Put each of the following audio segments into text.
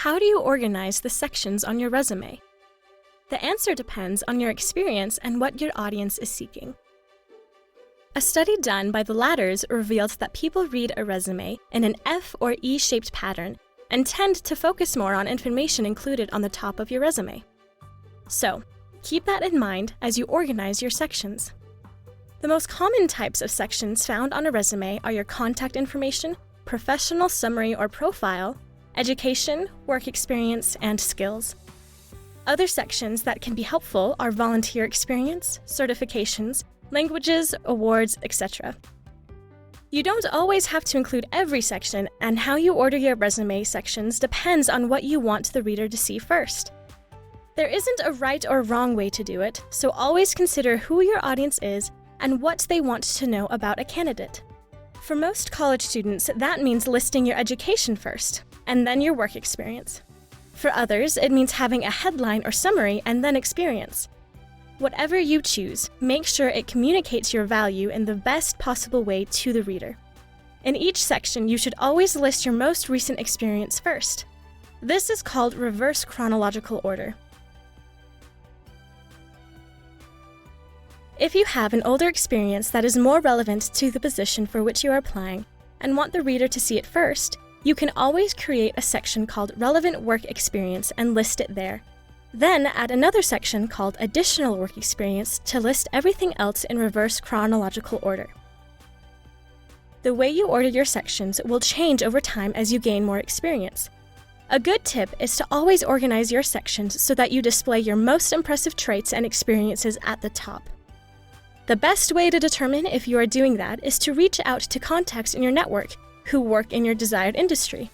how do you organize the sections on your resume? The answer depends on your experience and what your audience is seeking. A study done by the Ladders revealed that people read a resume in an F or E-shaped pattern and tend to focus more on information included on the top of your resume. So, keep that in mind as you organize your sections. The most common types of sections found on a resume are your contact information, professional summary or profile, education, work experience, and skills. Other sections that can be helpful are volunteer experience, certifications, languages, awards, etc. You don't always have to include every section, and how you order your resume sections depends on what you want the reader to see first. There isn't a right or wrong way to do it, so always consider who your audience is and what they want to know about a candidate. For most college students, that means listing your education first, and then your work experience. For others, it means having a headline or summary and then experience. Whatever you choose, make sure it communicates your value in the best possible way to the reader. In each section, you should always list your most recent experience first. This is called reverse chronological order. If you have an older experience that is more relevant to the position for which you are applying and want the reader to see it first, you can always create a section called Relevant Work Experience and list it there. Then add another section called Additional Work Experience to list everything else in reverse chronological order. The way you order your sections will change over time as you gain more experience. A good tip is to always organize your sections so that you display your most impressive traits and experiences at the top. The best way to determine if you are doing that is to reach out to contacts in your network who work in your desired industry.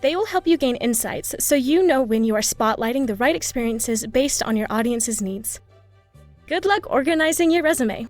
They will help you gain insights so you know when you are spotlighting the right experiences based on your audience's needs. Good luck organizing your resume!